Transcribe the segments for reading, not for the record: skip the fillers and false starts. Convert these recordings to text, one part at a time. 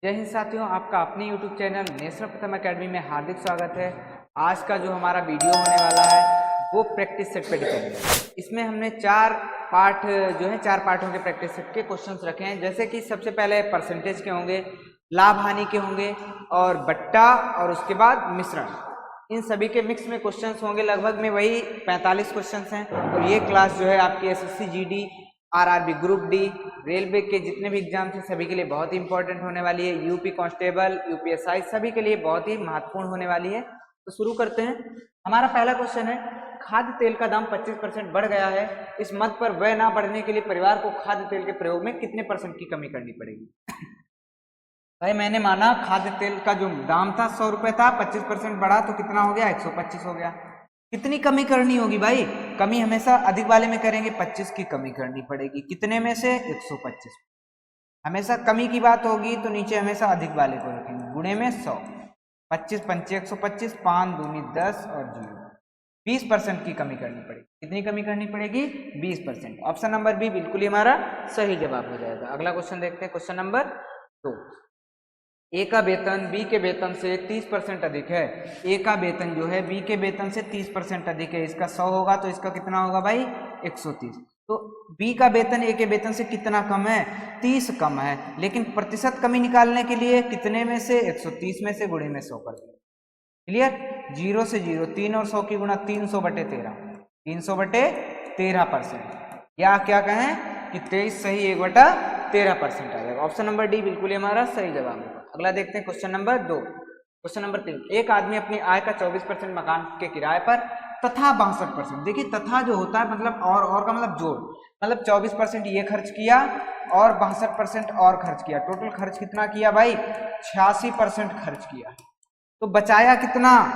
जय हिंद साथियों, आपका अपने YouTube चैनल नेशनल प्रथम अकेडमी में हार्दिक स्वागत है। आज का जो हमारा वीडियो होने वाला है वो प्रैक्टिस सेट पे डिपेंड है। इसमें हमने चार पार्टों के प्रैक्टिस सेट के क्वेश्चंस रखे हैं। जैसे कि सबसे पहले परसेंटेज के होंगे, लाभ हानि के होंगे और बट्टा, और उसके बाद मिश्रण। इन सभी के मिक्स में क्वेश्चंस होंगे। लगभग में वही 45 क्वेश्चंस हैं। और ये क्लास जो है आपकी SSC GD, RRB group D, railway के जितने भी एग्जाम्स हैं सभी के लिए बहुत ही इंपॉर्टेंट होने वाली है। यूपी कांस्टेबल, UPSI सभी के लिए बहुत ही महत्वपूर्ण होने वाली है। तो शुरू करते हैं। हमारा पहला क्वेश्चन है, खाद्य तेल का दाम 25% बढ़ गया है। इस मद पर व्यय ना बढ़ने के लिए परिवार को खाद्य तेल के प्रयोग में कितने % की कमी करनी पड़ेगी? भाई मैंने माना खाद्य तेल का जो दाम था 100 रुपए था, 25% बढ़ा तो कितना हो गया? 125 हो गया। कितनी कमी करनी होगी भाई? कमी हमेशा अधिक वाले में करेंगे, 25 की कमी करनी पड़ेगी। कितने में से? 125। हमेशा कमी की बात होगी तो नीचे हमेशा अधिक वाले को रखेंगे, गुणे में 100। 25 पंचे 125, 5 दूनी 10 और 0, 20% की कमी करनी पड़ेगी। कितनी कमी करनी पड़ेगी? 20%। ऑप्शन नंबर बी बिल्कुल ही हमारा सही जवाब हो जाएगा। अगला क्वेश्चन देखते हैं, क्वेश्चन नंबर 2। ए का वेतन बी के वेतन से 30% अधिक है। ए का वेतन जो है बी के वेतन से 30% अधिक है। इसका 100 होगा तो इसका कितना होगा भाई? 130। तो बी का वेतन ए के वेतन से कितना कम है? 30 कम है। लेकिन प्रतिशत कमी निकालने के लिए कितने में से? 130 में से गुणे में 100 कर दिया। क्लियर? 0 से 0, 3 और 100 की गुणा 300/13, 300/13%। या क्या कहें कि 23 सही 1/13% आ जाएगा। ऑप्शन नंबर डी बिल्कुल ही हमारा सही जवाब होगा। अगला देखते हैं, क्वेश्चन नंबर 2। क्वेश्चन नंबर 3, एक आदमी अपनी आय का 24% मकान के किराए पर तथा 62%, देखिए तथा जो होता है मतलब और का मतलब जोड़, मतलब 24% ये खर्च किया और 62% और खर्च किया। टोटल खर्च कितना किया भाई? 86% खर्च किया। तो बचाया कितना?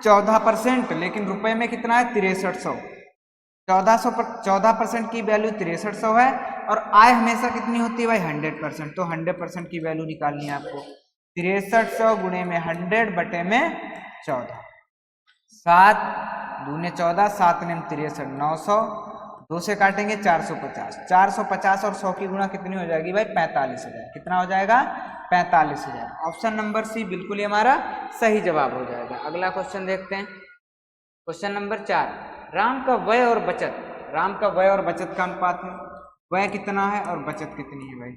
14%। लेकिन रुपए में कितना है? 6300। 14% की वैल्यू 6300 है। और आय हमेशा कितनी होती है भाई? 100%। तो 100% की वैल्यू निकालनी है आपको। 6300 गुणे में 100 बटे में 14, 7 दूने 14, 7 ने 63, 900। 2 से काटेंगे 450, 450 और 100 की गुणा कितनी हो जाएगी भाई? 45,000। कितना हो जाएगा? 45,000। ऑप्शन नंबर सी बिल्कुल ही हमारा सही जवाब हो जाएगा। अगला क्वेश्चन देखते हैं, क्वेश्चन नंबर 4। राम का व्यय और बचत का अनुपात है। व्यय कितना है और बचत कितनी है भाई?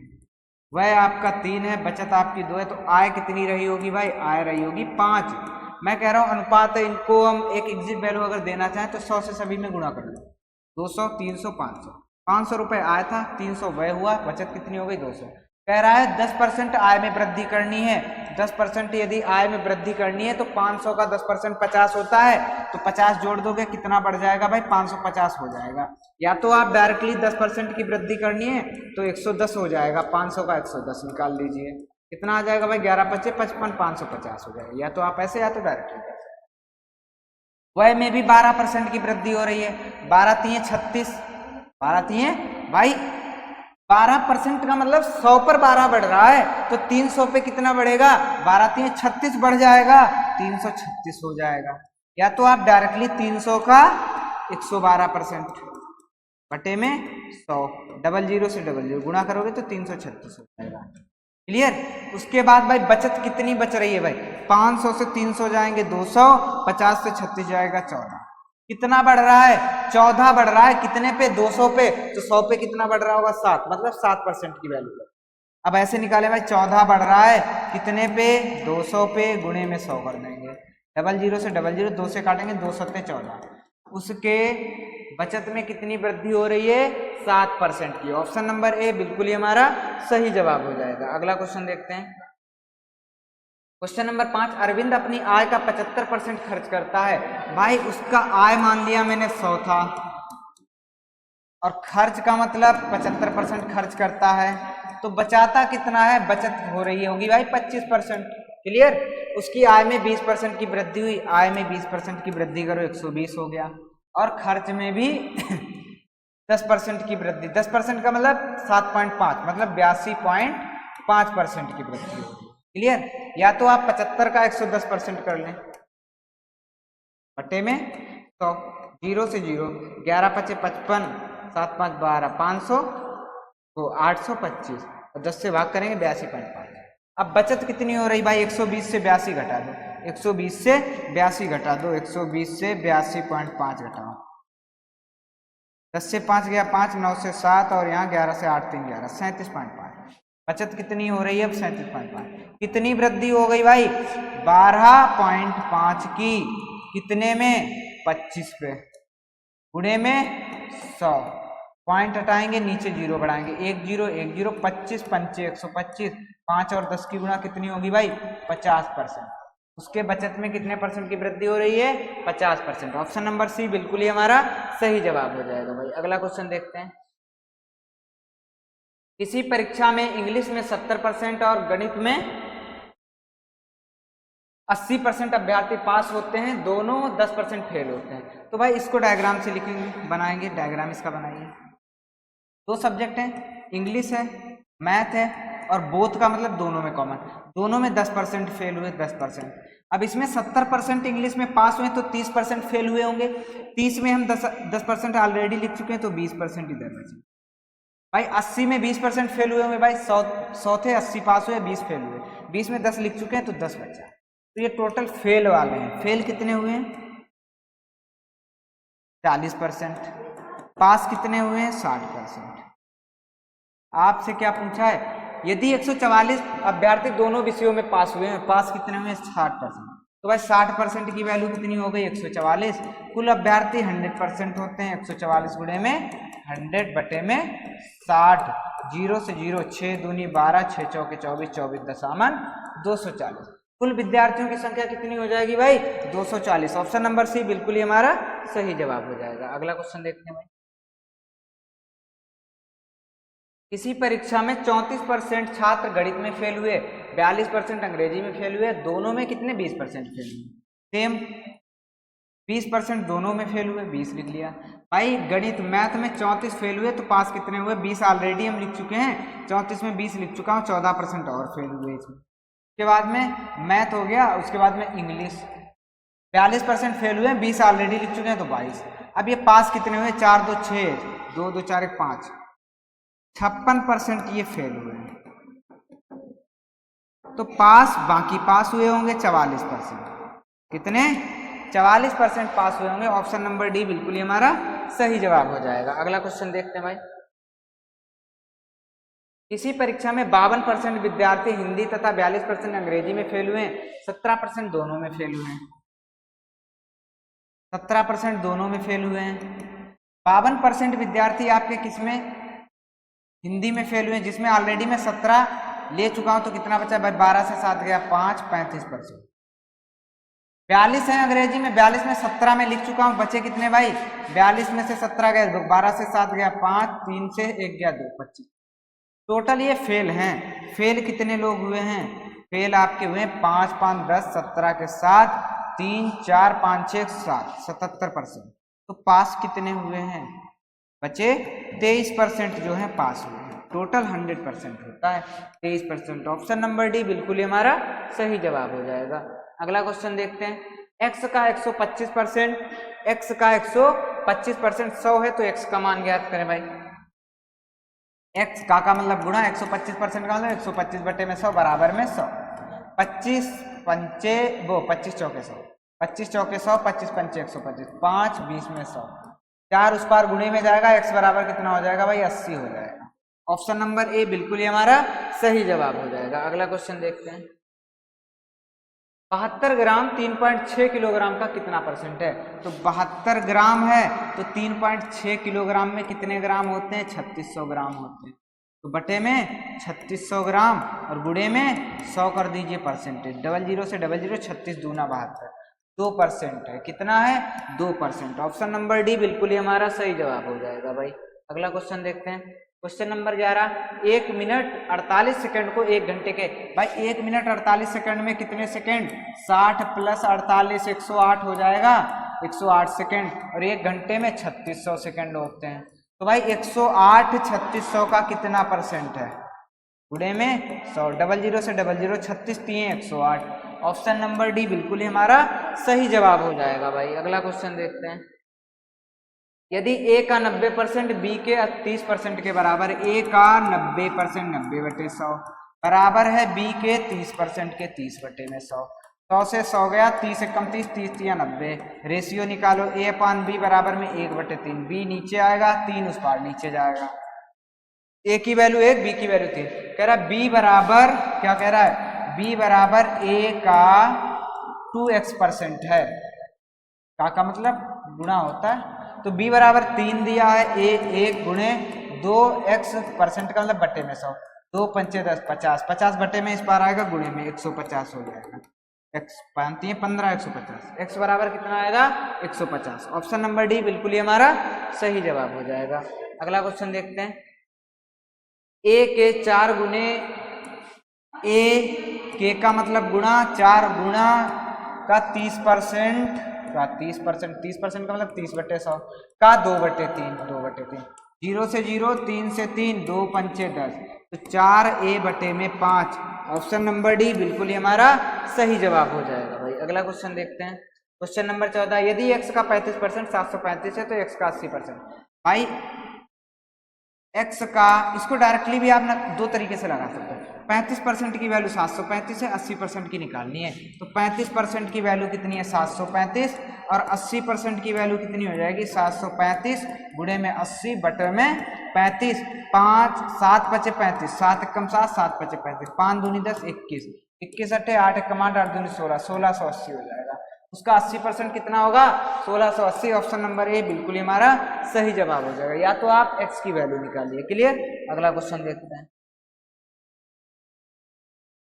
व्यय आपका 3 है, बचत आपकी 2 है। तो आय कितनी रही होगी भाई? आय रही होगी 5। मैं कह रहा हूं अनुपात है, इनको हम एक एग्जिट वैल्यू अगर देना चाहें तो 100 से सभी में गुणा कर लो। 200, 300, 500। 500 रुपए आय था, 300 व्यय हुआ, बचत कितनी हो गई? 200। कह रहा है 10% आय में वृद्धि करनी है। 10% यदि आय में वृद्धि करनी है तो 500 का 10% 50 होता है। तो 50 जोड़ दोगे कितना बढ़ जाएगा भाई? 550 हो जाएगा। या तो आप डायरेक्टली 10% की वृद्धि करनी है तो 110 हो जाएगा। 500 का 110 निकाल लीजिए, कितना आ जाएगा भाई? 11 × 5 = 55, 550 हो जाएगा। या तो आप ऐसे या तो डायरेक्टली कर सकते। व्यय में भी 12% की वृद्धि हो रही है। 12 × 36, 12 × भाई 12% का मतलब 100 पर 12 बढ़ रहा है। तो 300 पे कितना बढ़ेगा? 12 × 36 बढ़ जाएगा, 336 हो जाएगा। या तो आप डायरेक्टली 300 का 112% बटे में 100, 00 से 00 गुणा करोगे तो 336 हो जाएगा। क्लियर? उसके बाद भाई बचत कितनी बच रही है भाई? 500 से 300 जाएंगे 200, 50 से 36 जाएगा 14। कितना बढ़ रहा है? 14 बढ़ रहा है। कितने पे? 200 पे। तो 100 पे कितना बढ़ रहा होगा? 7, मतलब 7% की वैल्यू। अब ऐसे निकाले भाई, 14 बढ़ रहा है कितने पे? 200 पे, गुणे में 100 कर देंगे। 00 से 00, 2 से काटेंगे, 2 7 14। उसके बचत में कितनी वृद्धि हो रही है? 7% की। ऑप्शन नंबर ए बिल्कुल ही हमारा सही जवाब हो जाएगा। अगला क्वेश्चन देखते हैं, क्वेश्चन नंबर 5। अरविंद अपनी आय का 75% खर्च करता है। भाई उसका आय मान लिया मैंने 100 था और खर्च का मतलब 75% खर्च करता है। तो बचाता कितना है? बचत हो रही होगी भाई 25%। क्लियर? उसकी आय में 20% की वृद्धि हुई। आय में 20% की वृद्धि करो, 120 हो गया। और खर्च में भी 10% की वृद्धि। 10% का मतलब 7.5, मतलब 82.5% की वृद्धि होगी। क्लियर? या तो आप 75 का 110% कर लें बटे में 100, 0 से 0, 11 × 5 = 55, 7 × 5 = 12, 500 तो 825 और 10 से भाग करेंगे 82.5। अब बचत कितनी हो रही भाई, 120 से 82 घटा दो, 120 से 82 घटा दो, 120 से 82.5 घटाओ, 10 से 5 गया 5, 9 से 7 और यहाँ 11 से 8 3 11, 37.5। बचत कितनी हो रही है अब, 37.5। कितनी वृद्धि हो गई भाई, 12.5 की, कितने में, 25 पे, गुणे में 100, पॉइंट हटाएंगे नीचे जीरो बढ़ाएंगे, 1 0 1 0, 25 पंचे 125, 5 और 10 की गुणा कितनी होगी भाई, 50%। उसके बचत में कितने परसेंट की वृद्धि हो रही है, 50%। ऑप्शन नंबर सी बिल्कुल ही हमारा सही जवाब हो जाएगा भाई। अगला क्वेश्चन देखते हैं। किसी परीक्षा में इंग्लिश में 70% और गणित में 80% अभ्यर्थी पास होते हैं, दोनों 10% फेल होते हैं। तो भाई इसको डायग्राम से लिखेंगे, बनाएंगे, डायग्राम इसका बनाइए। दो सब्जेक्ट हैं, इंग्लिश है, मैथ है, और बोथ का मतलब दोनों में कॉमन, दोनों में 10% फेल हुए, 10%। अब इसमें 70% इंग्लिश में पास हुए तो 30% फेल हुए होंगे, 30 में हम 10% ऑलरेडी लिख चुके हैं तो 20% इधर बचे। भाई 80 में 20% फेल हुए होंगे भाई, 100 थे, 80 पास हुए, 20 फेल हुए, 20 में 10 लिख चुके हैं तो 10 बचा। तो ये टोटल फेल वाले हैं। फेल कितने हुए हैं, 40%। पास कितने हुए हैं, 60%। आपसे क्या पूछा है, यदि 144 अभ्यर्थी दोनों विषयों में पास हुए हैं, पास कितने हुए, 60%। तो भाई 60% की वैल्यू कितनी हो गई, 144। कुल अभ्यर्थी 100% होते हैं, 144 गुणे में 100 बटे में 60, 0 से 0, 6 दूनी 12, 6 चौके 24, 24 दशामन 240। कुल विद्यार्थियों की संख्या कितनी हो जाएगी भाई, 240। ऑप्शन नंबर सी बिल्कुल ही हमारा सही जवाब हो जाएगा। अगला क्वेश्चन देखते हैं भाई। किसी परीक्षा में 34% छात्र गणित में फेल हुए, 42% अंग्रेजी में फेल हुए, दोनों में कितने 20% फेल हुए, सेम 20% दोनों में फेल हुए, 20 लिख लिया। भाई गणित मैथ में 34 फेल हुए तो पास कितने हुए, 20 ऑलरेडी हम लिख चुके हैं, 34 में 20 लिख चुका हूँ, 14% और फेल हुए इसमें। उसके बाद में मैथ हो गया, उसके बाद में इंग्लिश 42% फेल हुए, 20 ऑलरेडी लिख चुके हैं तो 22। अब ये पास कितने हुए, 4 2 6, 2 2 4 1 5, 56% ये फेल हुए हैं। तो पास, बाकी पास हुए होंगे 44%। कितने, 44% पास हुए होंगे। ऑप्शन नंबर डी बिल्कुल ही हमारा सही जवाब हो जाएगा। अगला क्वेश्चन देखते हैं भाई। किसी परीक्षा में 52% विद्यार्थी हिंदी तथा 42% अंग्रेजी में फेल हुए, 17% दोनों में फेल हुए हैं, 17% दोनों में फेल हुए हैं। 52% विद्यार्थी आपके किसमें, हिंदी में फेल हुए, जिसमें ऑलरेडी मैं 17 ले चुका हूं तो कितना बचा भाई, 12 से 7 गया 5, 35%। 42 है अंग्रेजी में, 42 में 17 में लिख चुका हूं, बचे कितने भाई, 42 में से 17 गए 12 से 7 गया 5, 3 से 1 गया 2, 25। टोटल ये फेल हैं। फेल कितने लोग हुए हैं, फेल आपके हुए 5 5 10, 17 के 7, 3 4 5 6 7, 77%। तो पास कितने हुए हैं, बचे 23% जो है पास हुए हैं। टोटल 100% होता है 23%। ऑप्शन नंबर डी बिल्कुल ही हमारा सही जवाब हो जाएगा। अगला क्वेश्चन देखते हैं। x का 125%, x का 125%, 100 है तो x का मान ज्ञात करें भाई। x का मतलब गुणा, 125% का मतलब 125 बटे में 100 बराबर में 100। 25 पंचे वो 25 चौके 100, 25 चौके 100, 25 पंचे 125, 5 20 में 100, 4 उस पार गुणे में जाएगा, x बराबर कितना हो जाएगा भाई, 80 हो जाएगा। ऑप्शन नंबर ए बिल्कुल ही हमारा सही जवाब हो जाएगा। अगला क्वेश्चन देखते हैं। 72 ग्राम 3.6 किलोग्राम का कितना परसेंट है। तो 72 ग्राम है तो 3.6 किलोग्राम में कितने ग्राम होते हैं, 3600 ग्राम होते हैं। तो बटे में 3600 ग्राम और गुणे में 100 कर दीजिए परसेंटेज, 00 से 00, 36 दूना 72, 2% है। कितना है, 2%। ऑप्शन नंबर डी बिल्कुल ही हमारा सही जवाब हो जाएगा भाई। अगला क्वेश्चन देखते हैं। क्वेश्चन नंबर 11, 1 मिनट 48 सेकंड को 1 घंटे के, भाई 1 मिनट 48 सेकंड में कितने सेकंड, 60 प्लस 48 108 हो जाएगा, 108 सेकंड। और 1 घंटे में 3600 सेकंड होते हैं। तो भाई 108 3600 का कितना परसेंट है, गुणे में 100, 00 से 00, 36 3 108। ऑप्शन नंबर डी बिल्कुल ही हमारा सही जवाब हो जाएगा भाई। अगला क्वेश्चन देखते हैं। यदि a का 90% b के 30% के बराबर, a का 90%, 90 बटे 100, बराबर है बी के 30% के 30/100। 100 से 100 गया, 30 एकम 30, 30 या 90। रेशियो निकालो A/B बराबर में 1/3। बी नीचे आएगा, 3 उस पार नीचे जाएगा। ए की वैल्यू 1, बी की वैल्यू 3। कह रहा है बी बराबर, क्या कह रहा है, बी बराबर ए का 2x% है। का मतलब गुणा होता है, तो b बराबर 3 दिया है, ए 1 गुणे 2x% का मतलब बटे में 100। 2 पंचे 10, 50, 50 बटे में इस बार आएगा, गुणे में 150 हो जाएगा। x 15, 150, x बराबर कितना आएगा 150। ऑप्शन नंबर डी बिल्कुल ही हमारा सही जवाब हो जाएगा। अगला क्वेश्चन देखते हैं। a के 4 गुणे a के का मतलब गुणा 4 गुणा का 30% का 30%, 30% का मतलब 30/100 का 2/3, 2/3। 0 से 0, 3 से 3, 2 पंचे 10, तो 4a बटे में 5। ऑप्शन नंबर डी बिल्कुल ही हमारा सही जवाब हो जाएगा भाई। अगला क्वेश्चन देखते हैं। क्वेश्चन नंबर 14, यदि x का 35% 735 है तो x का 80%। भाई x का, इसको डायरेक्टली भी आप ना दो तरीके से लगा सकते हो। 35% की वैल्यू 735 है, 80% की निकालनी है, तो 35% की वैल्यू कितनी है 735, और 80% की वैल्यू कितनी हो जाएगी 735 गुणे में 80 बटे में 35। 5 7 पचे 35, 7 एकम 7, 7 पचे 35, 5 दूनी 10, 21, 21 अट्ठे 8 एकम 8, 8 दूनी 16, 1680 हो जाएगा। उसका 80% कितना होगा 1680। ऑप्शन नंबर ए बिल्कुल ही हमारा सही जवाब हो जाएगा। या तो आप x की वैल्यू निकालिए। क्लियर। अगला क्वेश्चन देखते हैं।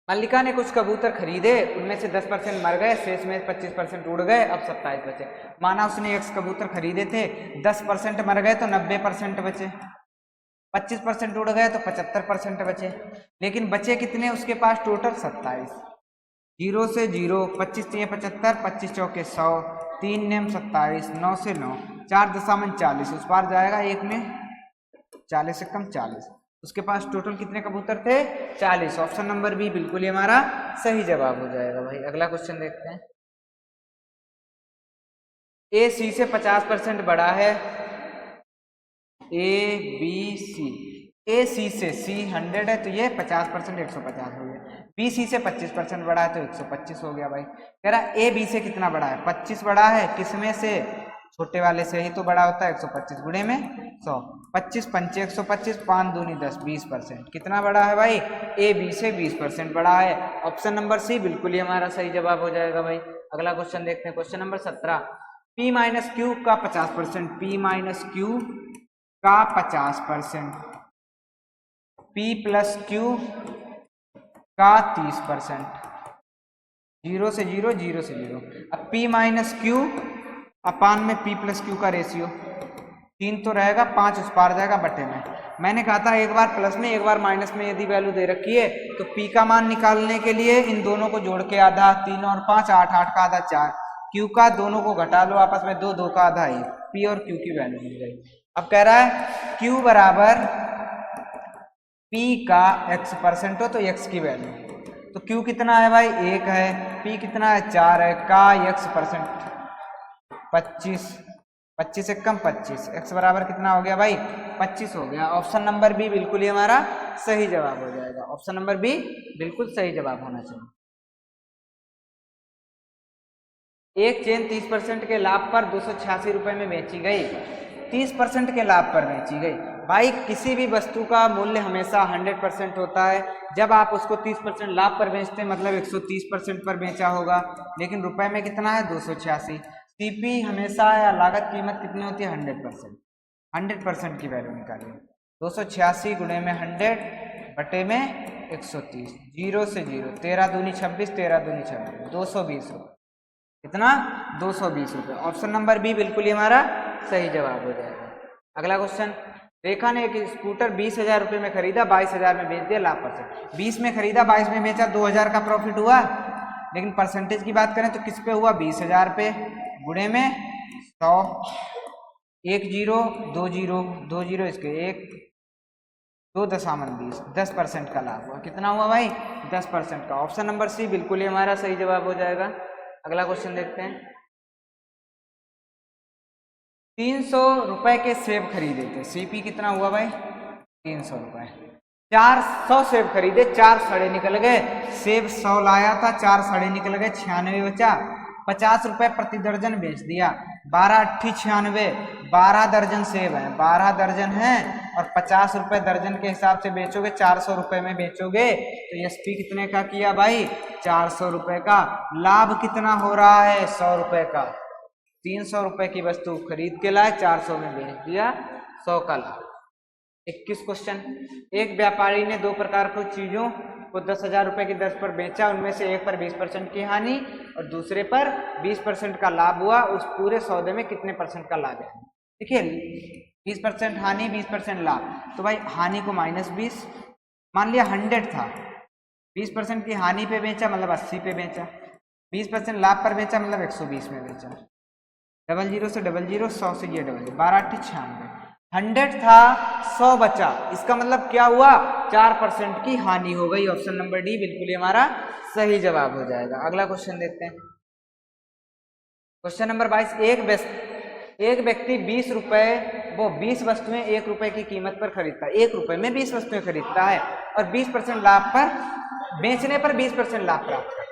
मल्लिका ने कुछ कबूतर खरीदे, उनमें से 10% मर गए, शेष में 25% उड़ गए, अब 27 बचे। माना उसने x कबूतर खरीदे थे, 10% मर गए तो 90% बचे, 25% उड़ गए तो 75% बचे, लेकिन बचे कितने उसके पास टोटल 27। 0 से 0, 25 3 75, 25 चौके 100, 3 नेम 27, 9 से 9, 4 दशामन 40, उस पार जाएगा, एक में 40 से कम 40। उसके पास टोटल कितने कबूतर थे 40। ऑप्शन नंबर बी बिल्कुल ही हमारा सही जवाब हो जाएगा भाई। अगला क्वेश्चन देखते हैं। ए सी से 50% बड़ा है, ए बी सी, ए सी से सी 100 है तो ये 50% 150 हो गया। बी सी से 25% बड़ा है तो 125 हो गया भाई। कह रहा ए बी से कितना बड़ा है 25 बड़ा है, किसमें से छोटे वाले से ही तो बड़ा होता है, 125 गुणे में 100, 25 पंचे 125, 5 दूनी 10, 20%। कितना बड़ा है भाई ए बी से 20% बड़ा है। ऑप्शन नंबर सी बिल्कुल ही हमारा सही जवाब हो जाएगा भाई। अगला क्वेश्चन देखते हैं। Question number 17, P minus Q का 50%, P माइनस क्यू का 50%, P प्लस क्यू का 30%। 0 से 0, 0 से 0। अब P माइनस क्यू अपान में P प्लस क्यू का रेशियो 3 तो रहेगा, 5 उस पार जाएगा बटे में। मैंने कहा था एक बार प्लस में एक बार माइनस में यदि वैल्यू दे रखी है तो P का मान निकालने के लिए इन दोनों को जोड़ के आधा, 3 और 5 8, 8 का आधा 4, Q का दोनों को घटा लो आपस में 2, 2 का आधा 1, P और Q की वैल्यू मिल गई। अब कह रहा है Q बराबर P का x% हो तो x की वैल्यू, तो Q कितना है भाई 1 है, P कितना है 4 है, का x% 25, 25 से कम 25, x बराबर कितना हो गया भाई 25 हो गया। ऑप्शन नंबर बी बिल्कुल ही हमारा सही जवाब हो जाएगा। ऑप्शन नंबर बी बिल्कुल सही जवाब होना चाहिए। एक चेन 30% के लाभ पर 286 रुपए में बेची गई, 30% के लाभ पर बेची गई। भाई किसी भी वस्तु का मूल्य हमेशा 100% होता है, जब आप उसको 30% लाभ पर बेचते हैं मतलब 130% पर बेचा होगा, लेकिन रुपए में कितना है 286। सीपी हमेशा या लागत कीमत कितनी होती है 100%, 100% की वैल्यू निकालिए। 286 गुणे में 100 बटे में 130, 0 से 0, 13 दूनी 26, 13 दूनी 26, 220 रुपये। कितना 220 रुपये। ऑप्शन नंबर बी बिल्कुल ही हमारा सही जवाब हो जाएगा। अगला क्वेश्चन, रेखा ने एक स्कूटर 20,000 रुपये में खरीदा, 22,000 में बेच दिया, लाभ परसेंट। 20 में खरीदा, 22 में बेचा, 2,000 का प्रॉफिट हुआ, लेकिन परसेंटेज की बात करें तो किस पे हुआ 20,000 पे, गुणे में 100, 1 0 2 0 2 0 इसके 1, 2.20, 10% का लाभ हुआ। कितना हुआ भाई 10% का। ऑप्शन नंबर सी बिल्कुल ही हमारा सही जवाब हो जाएगा। अगला क्वेश्चन देखते हैं। 300 रुपए के सेब खरीदे थे, सीपी कितना हुआ भाई 300 रुपए। 400 सेब खरीदे, 4 सड़े निकल गए। सेब 100 लाया था, 4 सड़े निकल गए, 96 बचा। 50 रुपए प्रति दर्जन बेच दिया। 12 अट्ठी 96, 12 दर्जन सेब है, 12 दर्जन है और 50 रुपए दर्जन के हिसाब से बेचोगे, 400 रुपए में बेचोगे तो एसपी कितने का किया भाई? 400 रुपए का। लाभ कितना हो रहा है? 100 रुपए का। 300 रुपए की वस्तु खरीद के लाए, 400 में बेच दिया, 100 का लाभ। 21 क्वेश्चन। एक व्यापारी ने 2 प्रकार की चीजों को 10,000 रुपए की दर पर बेचा, उनमें से एक पर 20% की हानि और दूसरे पर 20% का लाभ हुआ। उस पूरे सौदे में कितने % का लाभ है? देखिए 20% हानि, 20% लाभ, तो भाई हानि को -20, मान लिया 100 था, 20% की हानि पे बेचा मतलब 80 पे बेचा, 20% लाभ पर बेचा मतलब 120 में बेचा। 00 से 00, 100 से ये 12 अट्ठी 96, 100 था, 100 बचा, इसका मतलब क्या हुआ? 4% की हानि हो गई। ऑप्शन नंबर डी बिल्कुल हमारा सही जवाब हो जाएगा। अगला क्वेश्चन देखते हैं। Question number 22। एक व्यक्ति 20 रुपए, वो 20 वस्तुएं 1 रुपए की कीमत पर खरीदता है, 1 रुपए में 20 वस्तुएं खरीदता है और 20% लाभ पर बेचने पर 20% लाभ प्राप्त करता है।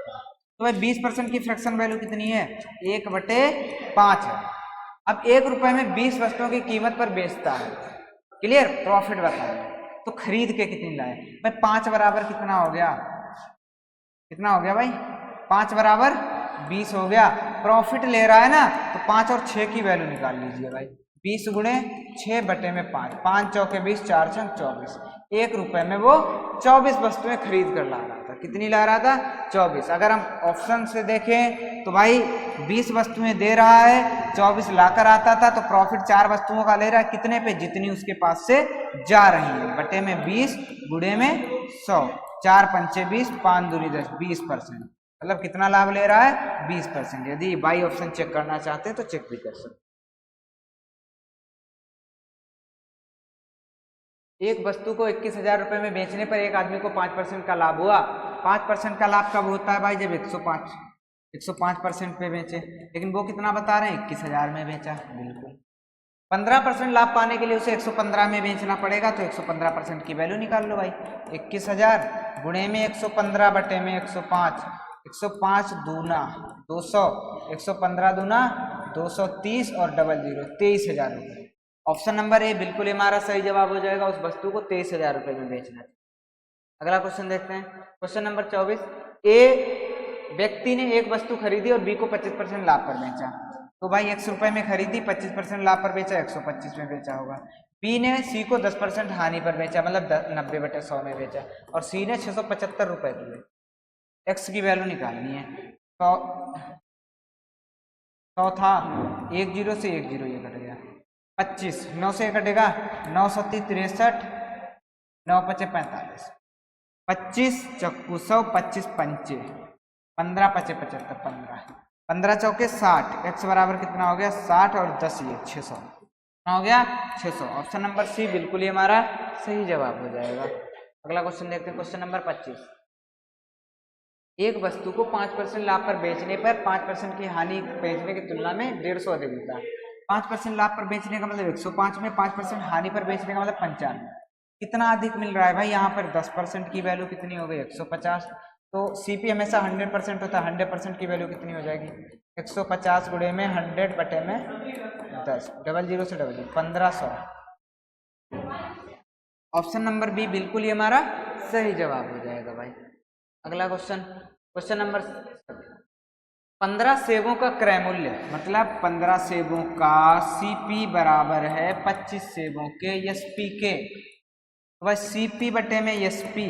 तो भाई 20% की फ्रैक्शन वैल्यू कितनी है? 1/5 है। अब 1 रुपए में 20 वस्तुओं की कीमत पर बेचता है, क्लियर? प्रॉफिट बताइए। तो खरीद के कितनी लाए भाई? 5 बराबर कितना हो गया? कितना हो गया भाई? 5 बराबर 20 हो गया। प्रॉफिट ले रहा है ना, तो 5 और 6 की वैल्यू निकाल लीजिए भाई। 20 गुणे 6 बटे में 5, 5 चौके 20, 4 छंग 24। 1 रुपए में वो 24 वस्तुएं खरीद कर ला रहा था। कितनी ला रहा था? 24। अगर हम ऑप्शन से देखें तो भाई 20 वस्तुएं दे रहा है, 24 लाकर आता था, तो प्रॉफिट 4 वस्तुओं का ले रहा है। कितने पे? जितनी उसके पास से जा रही है, बटे में 20 गुणे में 100, 4 पंचे 20, 5 दूनी 10, 20%। मतलब कितना लाभ ले रहा है? 20%। यदि बाई ऑप्शन चेक करना चाहते हैं तो चेक भी कर सकते। एक वस्तु को 21,000 रुपए में बेचने पर एक आदमी को 5% का लाभ हुआ। 5% का लाभ कब होता है भाई? जब 105% पे बेचे। लेकिन वो कितना बता रहे हैं? 21,000 में बेचा। बिल्कुल 15% लाभ पाने के लिए उसे 115 में बेचना पड़ेगा, तो 115% की वैल्यू निकाल लो भाई। 21,000 गुणे में 115 बटे में 105, 105 दूना 200, 115 दूना 230 और 00, 23,000 रुपये। ऑप्शन नंबर ए बिल्कुल हमारा सही जवाब हो जाएगा। उस वस्तु को 23,000 रुपये में बेचना है। अगला क्वेश्चन देखते हैं। Question number 24। ए व्यक्ति ने एक वस्तु खरीदी और बी को 25% लाभ पर बेचा। तो भाई 100 रुपये में खरीदी, 25% लाभ पर बेचा, 125 में बेचा होगा। बी ने सी को 10% हानि पर बेचा, मतलब 90/100 में बेचा, और सी ने 675 रुपये दिए। एक्स की वैल्यू निकालनी है। तो 100 था, 10 से 10 ये कट गया, 25, 9 से कटेगा, 9 सत्ती 63, 9 पचे 45, 25 चक्कू 100, 25 पंचे, 15 पचे 75, 15, 15 चौके 60। एक्स बराबर कितना हो गया? 60 और 10 ये 600 हो गया, 600। ऑप्शन नंबर सी बिल्कुल ही हमारा सही जवाब हो जाएगा। अगला क्वेश्चन देखते हैं। Question number 25। एक वस्तु को 5% लाभ पर बेचने पर 5% की हानि बेचने की तुलना में 150 अधिक मिलता है। 5% लाभ पर बेचने का मतलब 105 में, 5% हानि पर बेचने का मतलब 95। कितना अधिक मिल रहा है भाई? यहाँ पर 10% की वैल्यू कितनी हो गई? 150। तो सीपी हमेशा 100% होता है, 100% की वैल्यू कितनी हो जाएगी? 150 गुणे में 100 बटे में 10, 00 से 00, 1500। ऑप्शन नंबर बी बिल्कुल ही हमारा सही जवाब हो जाएगा भाई। अगला क्वेश्चन, क्वेश्चन नंबर 15 सेबों का क्रय मूल्य, मतलब 15 सेबों का सीपी बराबर है 25 सेबों के एसपी के। तो भाई सीपी बटे में एसपी,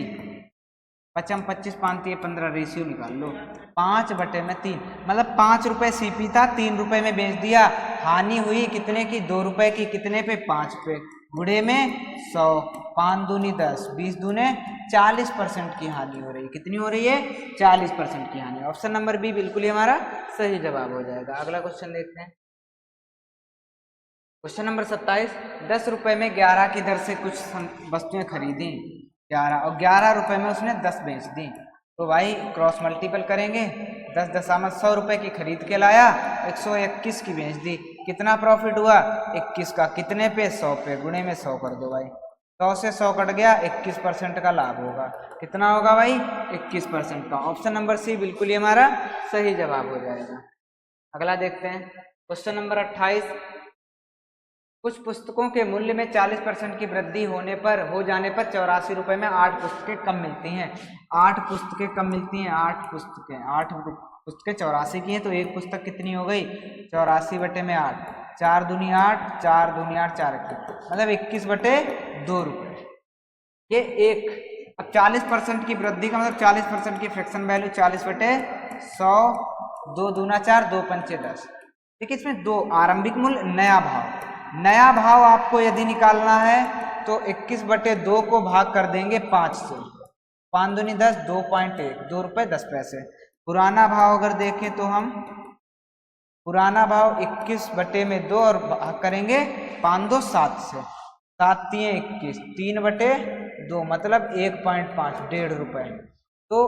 25 25 5 15, रेशियो निकाल लो, 5 बटे में 3, मतलब 5 रुपए सीपी था, 3 रुपए में बेच दिया। हानि हुई कितने की? 2 रुपए की। कितने पे? 5 पे। गुणे में 100, 5 दूनी 10, 20 दूने 40% की हानि हो रही है। कितनी हो रही है? 40% की हानि। ऑप्शन नंबर बी बिल्कुल ही हमारा सही जवाब हो जाएगा। अगला क्वेश्चन देखते हैं। Question number 27। 10 रुपए में 11 की दर से कुछ वस्तुएं खरीदी, 11, और 11 रुपए में उसने 10 बेच दी। तो भाई क्रॉस मल्टीपल करेंगे, 10 दशामलव 100 रुपए की खरीद के लाया, 121 की बेच दी। कितना प्रॉफिट हुआ? 21 का। कितने पे? 100 पे। गुणे में 100 कर दो भाई। 100 से 100 कट गया, 21% का लाभ होगा। कितना होगा भाई? 21% का। ऑप्शन नंबर सी बिल्कुल ही हमारा सही जवाब हो जाएगा। अगला देखते हैं क्वेश्चन नंबर 28। कुछ पुस्तकों के मूल्य में 40% की वृद्धि हो जाने पर 84 रुपए में 8 पुस्तकें कम मिलती हैं। 8 पुस्तकें कम मिलती हैं। 8 पुस्तकें 84 की हैं, तो एक पुस्तक कितनी हो गई? 84 बटे में 8, 4 दूनी 8, 4 दूनी 8, 4 मतलब 21 बटे 2 रुपये। ये एक। अब 40% की वृद्धि का मतलब 40% की फ्रैक्शन वैल्यू 40 बटे 100, 2 दूना 4, 2 पंचे 10। देखिए इसमें दो आरंभिक मूल्य, नया भाव। नया भाव आपको यदि निकालना है तो 21 बटे 2 को भाग कर देंगे 5 से। 5 दूनी 10, 2.1, 2 रुपये 10 पैसे। पुराना भाव अगर देखें तो हम पुराना भाव 21 बटे में 2 और भाग करेंगे 5 2 7 से। 7 3 21, 3 बटे 2 मतलब 1.5, 1.5 रुपये। तो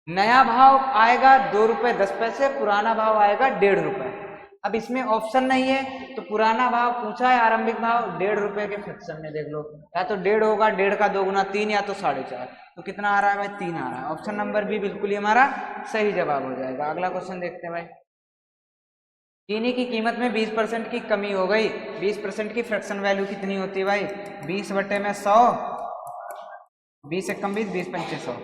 नया भाव आएगा 2 रुपये 10 पैसे, पुराना भाव आएगा 1.5 रुपये। अब इसमें ऑप्शन नहीं है तो पुराना भाव पूछा है, आरंभिक भाव 1.5 रुपये के फ्रैक्शन में देख लो, या तो 1.5 होगा, 1.5 का 2 गुना 3, या तो 4.5। तो कितना आ रहा है भाई? 3 आ रहा है। ऑप्शन नंबर बी बिल्कुल ही हमारा सही जवाब हो जाएगा। अगला क्वेश्चन देखते हैं भाई। चीनी की कीमत में 20% की कमी हो गई। 20% की फ्रैक्शन वैल्यू कितनी होती है भाई? 20 बटे में 100, 20 एकम 20, 20 पंचे 100,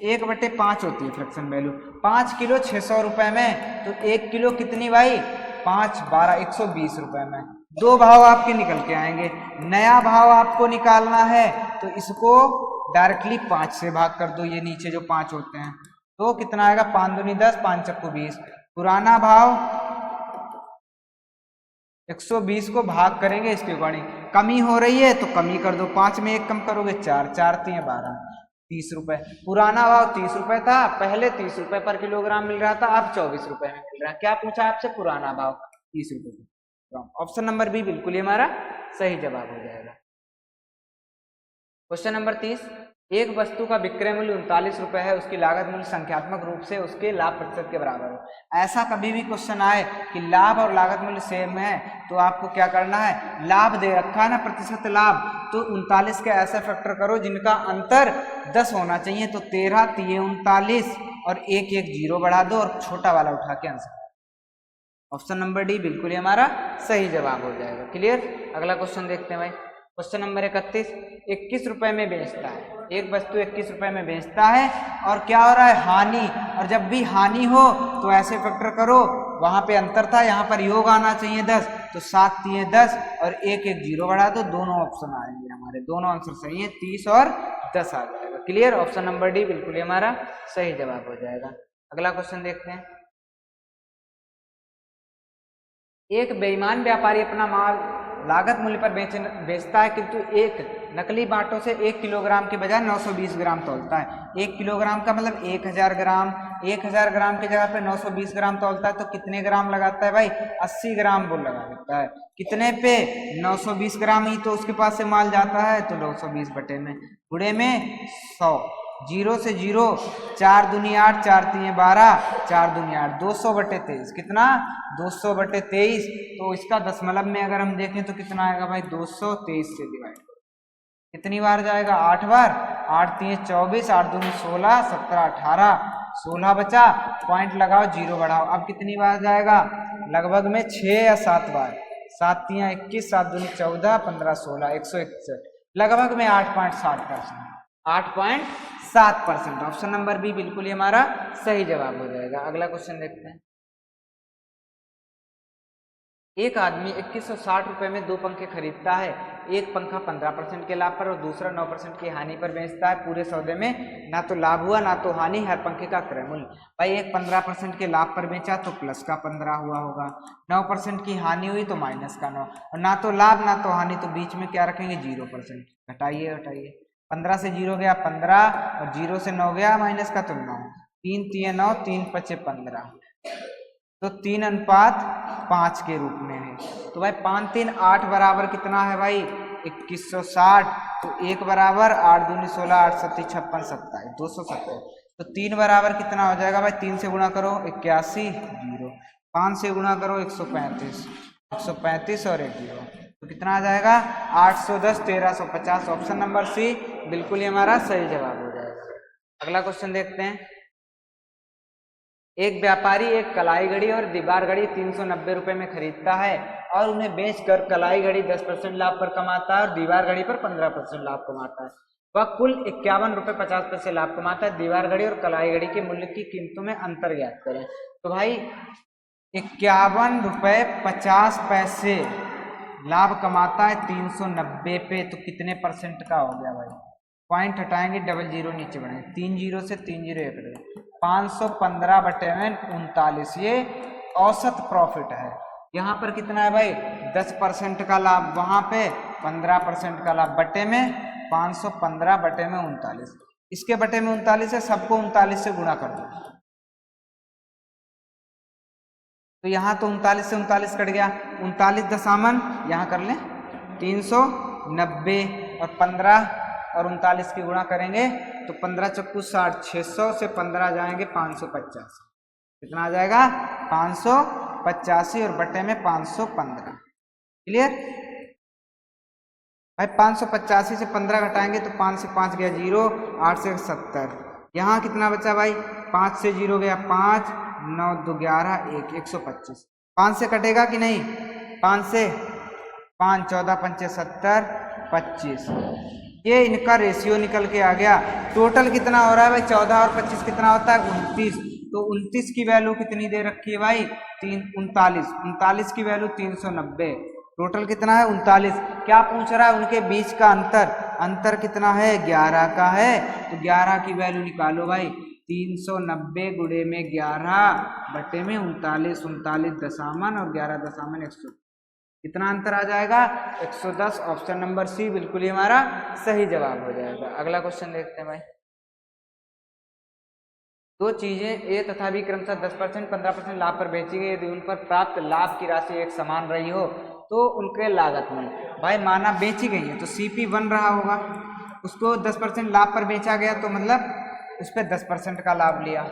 1 बटे 5 होती है फ्रैक्शन वैल्यू। 5 किलो 600 रुपए में, तो 1 किलो कितनी भाई? 5 12, 120 रुपए में। दो भाव आपके निकल के आएंगे। नया भाव आपको निकालना है तो इसको डायरेक्टली 5 से भाग कर दो, ये नीचे जो 5 होते हैं, तो कितना आएगा? 5 दूनी 10, 5 चक्कू 20। पुराना भाव 120 को भाग करेंगे इसके अकॉर्डिंग। कमी हो रही है तो कमी कर दो, 5 में 1 कम करोगे 4, 4 3 12, 30 रुपए। पुराना भाव 30 रुपए था, पहले 30 रुपए पर किलोग्राम मिल रहा था, अब 24 रुपए में मिल रहा है। क्या पूछा आपसे? पुराना भाव 30 रुपए। ऑप्शन नंबर बी बिल्कुल ही हमारा सही जवाब हो जाएगा। Question number 30। एक वस्तु का विक्रय मूल्य 39 रुपए है, उसकी लागत मूल्य संख्यात्मक रूप से उसके लाभ प्रतिशत के बराबर हो। ऐसा कभी भी क्वेश्चन आए कि लाभ और लागत मूल्य सेम है तो आपको क्या करना है? लाभ दे रखा है ना, प्रतिशत लाभ, तो 39 के ऐसे फैक्टर करो जिनका अंतर 10 होना चाहिए। तो 13 3 39 और 1 1 0 बढ़ा दो और छोटा वाला उठा के आंसर। ऑप्शन नंबर डी बिल्कुल ही हमारा सही जवाब हो जाएगा। क्लियर? अगला क्वेश्चन देखते हैं भाई। Question number 31। 21 रुपए में बेचता है, एक वस्तु 21 रुपए में बेचता है और क्या हो रहा है? हानि। और जब भी हानि हो तो ऐसे फैक्टर करो, वहां पे अंतर था, यहाँ पर योग आना चाहिए 10, तो 7 3 10 और 1 1 0 बढ़ा दो, दोनों ऑप्शन आएंगे हमारे, दोनों आंसर सही है, 30 और 10 आ जाएगा। क्लियर? ऑप्शन नंबर डी बिल्कुल ही हमारा सही जवाब हो जाएगा। अगला क्वेश्चन देखते हैं। एक बेईमान व्यापारी अपना माल लागत मूल्य पर बेचता है, किंतु एक नकली बाटों से 1 किलोग्राम के बजाय 920 ग्राम तौलता है। 1 किलोग्राम का मतलब 1000 ग्राम, 1000 ग्राम की जगह पे 920 ग्राम तौलता है, तो कितने ग्राम लगाता है भाई? 80 ग्राम वो लगा देता है। कितने पे? 920 ग्राम ही तो उसके पास से माल जाता है, तो 920 बटे में गुणे में 100, 0 से 0, 4 दूनी 8, 4 3 12, 4 दूनी 8, 200 बटे 23। कितना? 200 बटे 23। तो इसका दशमलव में अगर हम देखें तो कितना आएगा भाई? 223 से डिवाइड। कितनी बार जाएगा? 8 बार। 8 3 24, 8 दूनी 16, 17 18, 16 बचा, पॉइंट लगाओ, 0 बढ़ाओ। अब कितनी बार जाएगा? लगभग में 6 या 7 बार। 7 3 21, 7 दूनी 14, 15 16, 161, लगभग में 8.7%। 8.7%। ऑप्शन नंबर बी बिल्कुल ही हमारा सही जवाब हो जाएगा। अगला क्वेश्चन देखते हैं। एक आदमी 2160 रुपए में 2 पंखे खरीदता है। एक पंखा 15% के लाभ पर और दूसरा 9% की हानि पर बेचता है। पूरे सौदे में ना तो लाभ हुआ ना तो हानि, हर पंखे का क्रय मूल्य। भाई एक 15% के लाभ पर बेचा तो प्लस का 15 हुआ होगा, 9% की हानि हुई तो माइनस का 9, और ना तो लाभ ना तो हानि, तो बीच में क्या रखेंगे? 0%। घटाइए घटाइए, 15 से 0 गया 15 और 0 से 9 गया माइनस का, तो 9, 3 3 9, 3 5 15, तो 3:5 के रूप में है। तो भाई 5 3 8 बराबर कितना है भाई? 2160। तो 1 बराबर 8 दूनी 16, 8 7 56 27, 270। तो 3 बराबर कितना हो जाएगा भाई? 3 से गुणा करो 81 0, 5 से गुणा करो 135, 135 और 1 0, तो कितना आ जाएगा 810 1350। ऑप्शन नंबर सी बिल्कुल ही हमारा सही जवाब हो जाएगा। अगला क्वेश्चन देखते हैं। एक व्यापारी एक कलाई घड़ी और दीवार घड़ी 390 रुपए में खरीदता है और उन्हें बेचकर कलाई घड़ी 10% लाभ पर कमाता है और दीवार घड़ी पर 15% लाभ कमाता है। वह कुल 51 रुपए 50 पैसे लाभ कमाता है। दीवार घड़ी और कलाई घड़ी के मूल्य की कीमतों में अंतर ज्ञात करें। तो भाई 51 रुपए 50 पैसे लाभ कमाता है 390 पे, तो कितने परसेंट का हो गया भाई? पॉइंट हटाएंगे, डबल जीरो नीचे बढ़ेंगे, 3 जीरो से 3 जीरो एक रहे, 515 बटे में 39, ये औसत प्रॉफिट है। यहाँ पर कितना है भाई 10% का लाभ, वहां पे 15% का लाभ, बटे में 515 बटे में 39। इसके बटे में 39 है, सबको 39 से गुणा कर दो, तो यहाँ तो 39 से 39 कट गया, 39 दशामन यहाँ कर लें 390 और 15 और 39 की गुणा करेंगे तो 15 चक्कू 60, 600 से 15 जाएंगे 585, कितना आ जाएगा 585 और बटे में 515। क्लियर भाई? 585 से 15 घटाएंगे तो 5 से 5 गया 0, 8 से 70, यहाँ कितना बचा भाई 5 से 0 गया 5, 9 2 11 1, 125। 5 से कटेगा कि नहीं? 5 से 5 14 5 70 25, ये इनका रेशियो निकल के आ गया। टोटल कितना हो रहा है भाई 14 और 25 कितना होता है 29, तो 29 की वैल्यू कितनी दे रखी है भाई 39 की वैल्यू 390, टोटल कितना है 39। क्या पूछ रहा है? उनके बीच का अंतर कितना है 11 का है, तो 11 की वैल्यू निकालो भाई, 390 गुणे में 11 बटे में 39, 39 दशामन और 11 दशामन 100, कितना अंतर आ जाएगा 110। ऑप्शन नंबर सी बिल्कुल ही हमारा सही जवाब हो जाएगा। अगला क्वेश्चन देखते हैं भाई। दो चीजें ए तथा बी क्रमशः 10% 15% लाभ पर बेची गई, यदि उन पर प्राप्त लाभ की राशि एक समान रही हो तो उनके लागत मूल्य, भाई माना बेची गई है तो सीपी बन रहा होगा, उसको 10% लाभ पर बेचा गया तो मतलब उस पर 10% का लाभ लिया,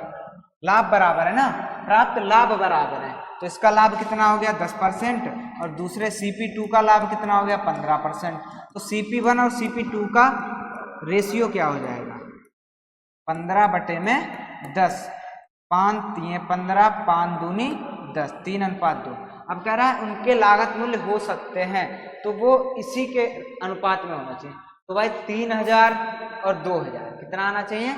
लाभ बराबर है ना, प्राप्त लाभ बराबर है, तो इसका लाभ कितना हो गया 10% और दूसरे CP2 का लाभ कितना हो गया 15%, तो CP1 और CP2 का रेशियो क्या हो जाएगा 15 बटे में 10, 5 3 15, 5 दूनी 10, 3:2। अब कह रहा है उनके लागत मूल्य हो सकते हैं, तो वो इसी के अनुपात में होना चाहिए, तो भाई 3000 और 2000, कितना आना चाहिए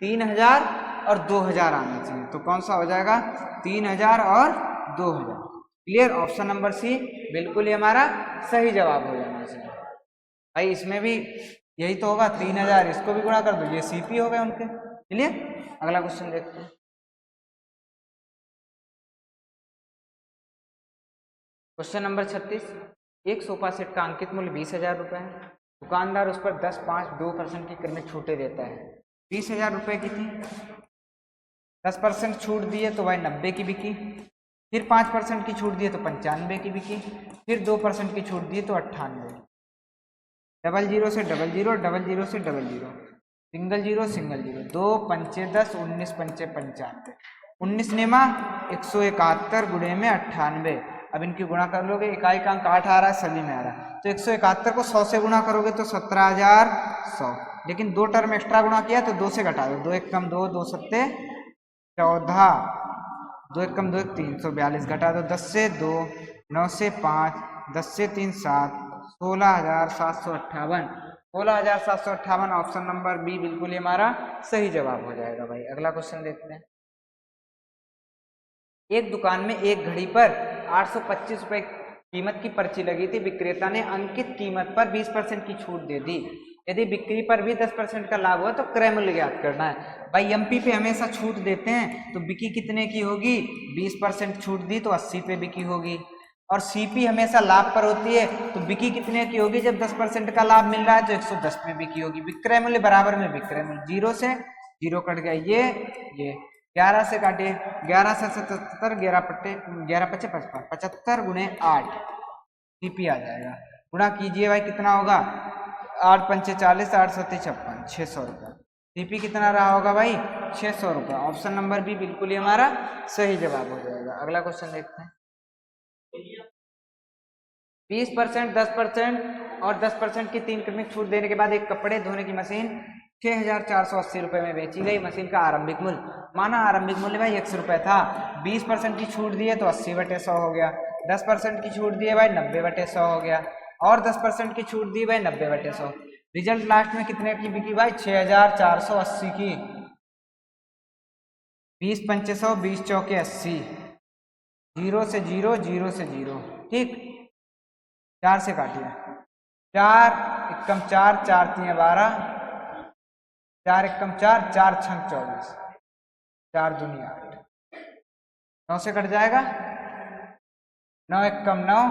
3000 और 2000 आना चाहिए, तो कौन सा हो जाएगा 3000 और 2000। क्लियर? ऑप्शन नंबर सी बिल्कुल ही हमारा सही जवाब हो जाना चाहिए। भाई इसमें भी यही तो होगा 3000, इसको भी गुणा कर दो, ये सीपी हो गए उनके। क्लियर? अगला क्वेश्चन देखते हैं। क्वेश्चन नंबर 36, एक सोफा सेट का अंकित मूल्य 20,000 रुपये है, दुकानदार उस पर 10, 5, 2% की क्रमिक छूटें देता है। 20,000 रुपये की थी, 10% छूट दिए तो भाई 90 की बिकी, फिर 5% की छूट दिए तो 95 की बिकी, फिर 2% की छूट दिए तो 98। डबल जीरो से डबल जीरो, डबल जीरो से double zero, single zero single zero, 2 पंचे 10, 19 पंचे 95, 19 नेमा 171 गुणे में 98। अब इनकी गुणा कर लोगे, इकाई का अंक 8 आ रहा है, सभी में आ रहा है, तो 171 को 100 से गुणा करोगे तो 17,100, लेकिन 2 टर्म एक्स्ट्रा गुणा किया तो 2 से घटा दो, 2 1 कम 2, 2 सत्ते 14, 2 1 कम 2 1 342, घटा दो 10 से 2, 9 से 5, 10 से 3 7, 16,758, 16,758। ऑप्शन नंबर बी बिल्कुल ही हमारा सही जवाब हो जाएगा भाई। अगला क्वेश्चन देखते हैं। एक दुकान में एक घड़ी पर 825 रुपए कीमत की पर्ची लगी थी, विक्रेता ने अंकित कीमत पर 20% की छूट दे दी, यदि बिक्री पर भी 10% का लाभ हुआ तो क्रय मूल्य ज्ञात करना है। भाई एमपी पे हमेशा छूट देते हैं, तो बिकी कितने की होगी 20% छूट दी तो 80 पे बिकी होगी, और सीपी हमेशा लाभ पर होती है, तो बिकी कितने की होगी जब 10% का लाभ मिल रहा है तो 110 पे बिकी होगी। विक्रय मूल्य बराबर में विक्रय मूल्य, 0 से 0 कट गया, ये 11 से काटिए, 11 से 77, 11 पट्टे 11 पच्चे 55, 75 गुणे 8 सीपी आ जाएगा। गुणा कीजिए भाई, कितना होगा 8 पंचे 40, 8 सत्ते 56, 600 रुपये। सीपी कितना रहा होगा भाई 600 रुपये। ऑप्शन नंबर बी बिल्कुल ही हमारा सही जवाब हो जाएगा। अगला क्वेश्चन देखते हैं। 20%, 10% और 10% की 3 क्रमिक छूट देने के बाद एक कपड़े धोने की मशीन 6,480 रुपये में बेची गई। मशीन का आरंभिक मूल्य, माना आरंभिक मूल्य भाई 100 रुपये था, 20% की छूट दी है तो 80/100 हो गया, 10% की छूट दी है भाई 90/100 हो गया, और 10% की छूट दी भाई 90/100। रिजल्ट लास्ट में कितने की बिकी भाई? 6,480 की। 20 पंचे 100, 20 चौके 80, 0 से 0, 0 से 0, ठीक। 4 से काटिए, 4 एकम 4, 4 3 12, 4 एकम 4, 4 छंग 24, 4 दूनी 8, 9 से कट जाएगा, 9 एकम 9,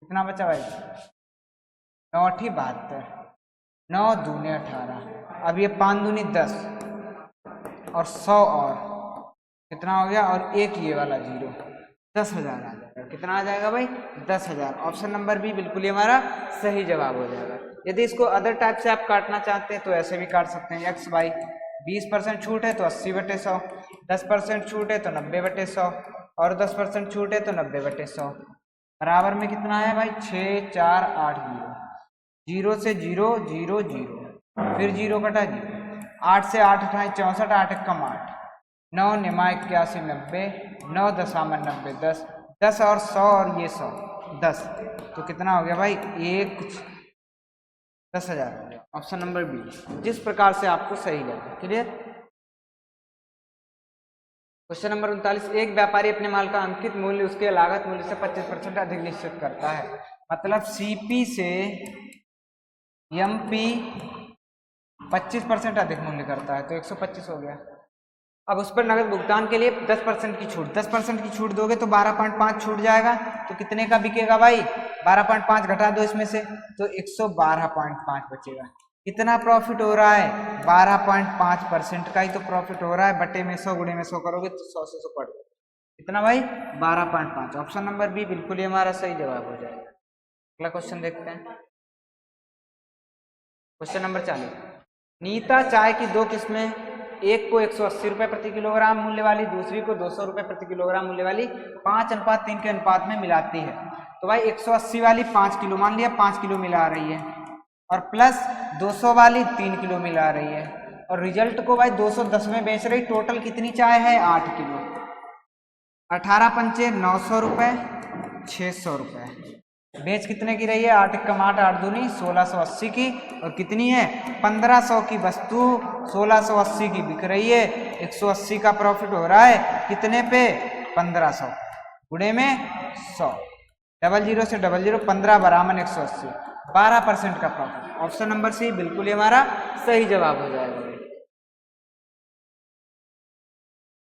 कितना बचा भाई? 9 8 72, 9 दूनी 18। अब ये 5 दूनी 10 और 100 और कितना हो गया? और एक ये वाला 0, 10,000 आ जाएगा। कितना आ जाएगा भाई? 10,000। ऑप्शन नंबर बी बिल्कुल ही हमारा सही जवाब हो जाएगा। यदि इसको अदर टाइप से आप काटना चाहते हैं तो ऐसे भी काट सकते हैं। एक्स वाई 20% छूट है तो 80/100, 10% छूट है तो 90/100 और 10% छूट है तो 90/100 बराबर में कितना है भाई? 6 4 8 0, 0 से 0 0 0, फिर 0 कटा 0, 8 से 8 अठाई 64, 8 एकम 8, 9 निमा 81 90, 9 दशामन 90, 10, 10 और 100 और ये 100 10, तो कितना हो गया भाई? 10,000 हो गया। ऑप्शन नंबर बी जिस प्रकार से आपको सही लगे। क्लियर? क्वेश्चन नंबर 39, एक व्यापारी अपने माल का अंकित मूल्य उसके लागत मूल्य से 25% अधिक निश्चित करता है। मतलब सीपी से एमपी 25% अधिक मूल्य करता है तो 125 हो गया। अब उस पर नगद भुगतान के लिए 10% की छूट, 10% की छूट दोगे तो 12.5 छूट जाएगा, तो कितने का बिकेगा भाई? 12.5 घटा दो इसमें से तो 112.5 बचेगा। कितना प्रॉफिट हो रहा है? 12.5% का ही तो प्रॉफिट हो रहा है। बटे में 100 गुणे में 100 करोगे तो 100 से 100 पड़ जाएगा। कितना भाई? 12.5। ऑप्शन नंबर बी बिल्कुल ही हमारा सही जवाब हो जाएगा। अगला क्वेश्चन देखते हैं। क्वेश्चन नंबर 40, नीता चाय की दो किस्में, एक को 180 रुपये प्रति किलोग्राम मूल्य वाली, दूसरी को 200 रुपये प्रति किलोग्राम मूल्य वाली 5:3 के अनुपात में मिलाती है। तो भाई 180 वाली 5 किलो, मान लिया 5 किलो मिला रही है, और प्लस 200 वाली 3 किलो मिला रही है, और रिजल्ट को भाई 210 में बेच रही। टोटल कितनी चाय है? 8 किलो। 18 पंचे 900 रुपये, 600 रुपये। बेच कितने की रही है? 8 एकम 8, 8 दूनी 1680 की, और कितनी है? 1500 की वस्तु 1680 की बिक रही है। 180 का प्रॉफिट हो रहा है कितने पे? 1500 गुणे में 100, 00 से 00, 15 बराबर 180, 12% का प्रॉफिट। ऑप्शन नंबर सी बिल्कुल ही हमारा सही जवाब हो जाएगा।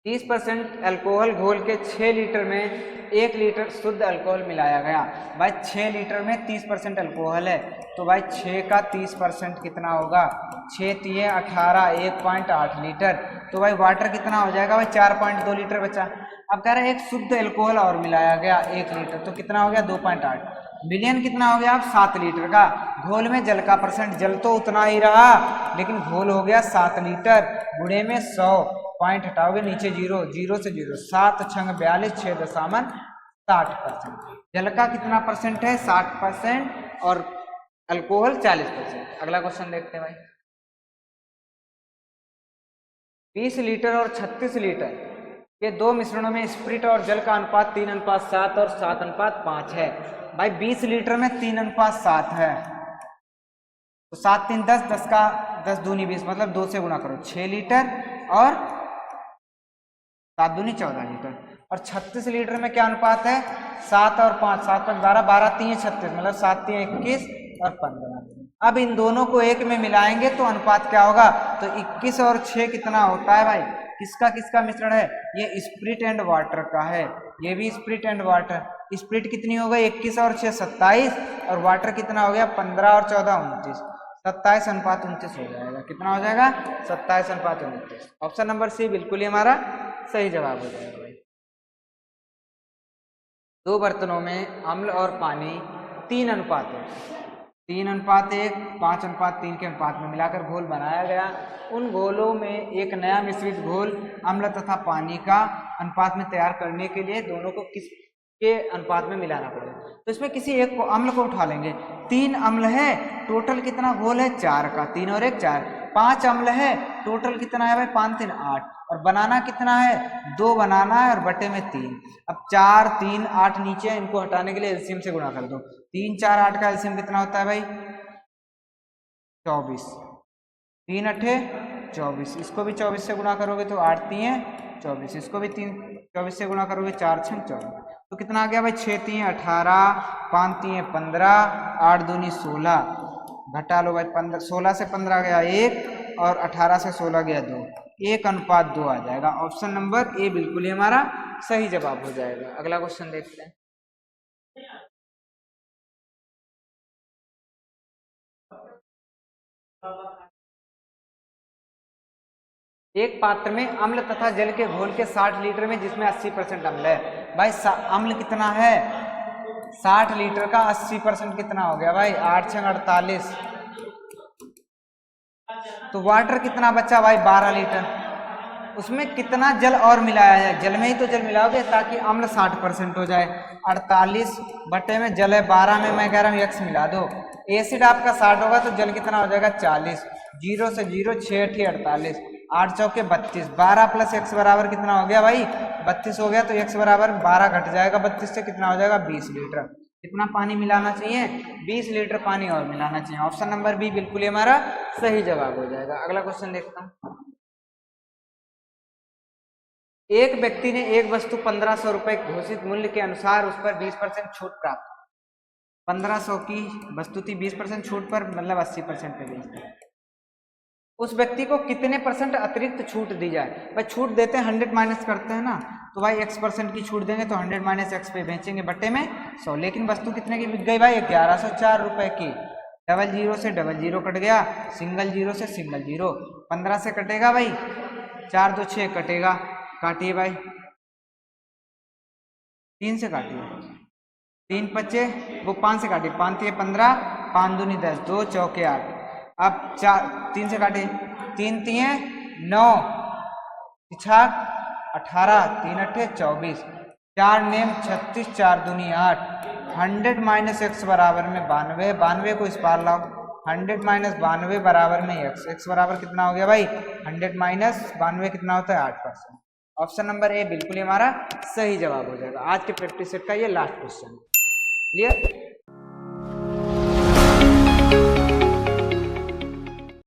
30% अल्कोहल घोल के 6 लीटर में 1 लीटर शुद्ध अल्कोहल मिलाया गया। भाई 6 लीटर में 30% अल्कोहल है, तो भाई 6 का 30% कितना होगा? 6 3 18, 1.8 लीटर। तो भाई वाटर कितना हो जाएगा भाई? 4.2 लीटर बचा। अब कह रहे हैं एक शुद्ध अल्कोहल और मिलाया गया 1 लीटर, तो कितना हो गया? 2.8 मिलियन। कितना हो गया? अब 7 लीटर का। घोल में जल का परसेंट, जल तो उतना ही रहा लेकिन घोल हो गया 7 लीटर, गुणे में 100, पॉइंट हटाओगे नीचे 0, 0 से 0, 7 छंग 42, 6.60%। जल का कितना परसेंट है? 60%, और अल्कोहल 40%। अगला क्वेश्चन देखते हैं भाई। 20 लीटर और 36 लीटर के दो मिश्रणों में स्प्रिट और जल का अनुपात 3:7 और 7:5 है। भाई 20 लीटर में 3:7 है, तो 7 3 10, 10 का 10 दूनी 20, मतलब 2 से गुणा करो, 6 लीटर और 7 दूनी 14 लीटर। और 36 लीटर में क्या अनुपात है? 7 और 5, 7 5 12, 12 3 36, मतलब 7 3 21 और 15। अब इन दोनों को एक में मिलाएंगे तो अनुपात क्या होगा? तो 21 और 6 कितना होता है भाई? किसका किसका मिश्रण है? ये स्प्रिट एंड वाटर का है, ये भी स्प्रिट एंड वाटर। स्प्रिट कितनी हो गई? 21 और 6 27, और वाटर कितना हो गया? 15 और 14 29, 27:29 हो जाएगा। कितना हो जाएगा? 27:29। ऑप्शन नंबर सी बिल्कुल ही हमारा सही जवाब हो जाएगा भाई। दो बर्तनों में अम्ल और पानी 3:1, 3:1, 5:3 के अनुपात में मिलाकर घोल बनाया गया। उन घोलों में एक नया मिश्रित घोल अम्ल तथा पानी का अनुपात में तैयार करने के लिए दोनों को किस के अनुपात में मिलाना पड़ेगा। तो इसमें किसी एक को अम्ल को उठा लेंगे। 3 अम्ल है, टोटल कितना घोल है 4 का, 3 और 1 4। 5 अम्ल है, टोटल कितना है भाई 5 3 8, और बनाना कितना है 2 बनाना है और बटे में 3। अब 4 3 8 नीचे है, इनको हटाने के लिए एलसीएम से गुणा कर दो। 3 4 8 का एलसीएम कितना होता है भाई 24, 3 अठे 24, इसको भी 24 से गुणा करोगे तो 8 3 24, इसको भी 24 से गुणा करोगे 4 6 24, तो कितना आ गया भाई 6 3 18, 5 3 15, 8 दूनी 16, घटा लो भाई 15, 16 से 15 गया 1 और 18 से 16 गया 2, 1:2 आ जाएगा। ऑप्शन नंबर ए बिल्कुल ही हमारा सही जवाब हो जाएगा। अगला क्वेश्चन देखते हैं। एक पात्र में अम्ल तथा जल के घोल के 60 लीटर में जिसमें 80% अम्ल है। भाई अम्ल कितना है 60 लीटर का 80% कितना हो गया भाई 8 6 48, तो वाटर कितना बचा भाई 12 लीटर। उसमें कितना जल और मिलाया जाए, जल में ही तो जल मिलाओगे ताकि अम्ल 60% हो जाए। 48 बटे में जल है 12 में मैं कह रहा हूँ x मिला दो। एसिड आपका 60 होगा तो जल कितना हो जाएगा 40, 0 से 0 6 8 48, 8 चौके 32, 12 प्लस x बराबर कितना हो गया भाई 32 हो गया, तो x बराबर 12 घट जाएगा 32 से, कितना हो जाएगा 20 लीटर। कितना पानी मिलाना चाहिए 20 लीटर पानी और मिलाना चाहिए। ऑप्शन नंबर बी बिल्कुल ही हमारा सही जवाब हो जाएगा। अगला क्वेश्चन देखता हूँ। एक व्यक्ति ने एक वस्तु 1500 रुपए घोषित मूल्य के अनुसार उस पर 20% छूट प्राप्त, 1500 की वस्तु थी 20% छूट पर, मतलब 80% पे बेचती। उस व्यक्ति को कितने परसेंट अतिरिक्त छूट दी जाए। भाई छूट देते हैं 100 माइनस करते हैं ना, तो भाई x% की छूट देंगे तो 100 माइनस x पे बेचेंगे बटे में 100। लेकिन वस्तु कितने की बिक गई भाई 1104 रुपए की। डबल जीरो से डबल जीरो कट गया, सिंगल जीरो से सिंगल जीरो, 15 से कटेगा भाई 4 2 6 कटेगा, काटिए भाई 3 से काटिए, 3 बचे वो 5 से काटिए, 5 3 15, 5 दूनी 10, 2 चौके 8। अब 4 3 से काटे, 3 3 9, 6 18, 3 अठे 24, 4 नेम 36, 4 दूनी 8। 100 माइनस x बराबर में 92, 92 को इस पार लाओ, 100 माइनस 92 बराबर में x बराबर कितना हो गया भाई 100 माइनस 92 कितना होता है 8%। ऑप्शन नंबर ए बिल्कुल ही हमारा सही जवाब हो जाएगा। आज के प्रैक्टिस सेट का ये लास्ट क्वेश्चन। क्लियर।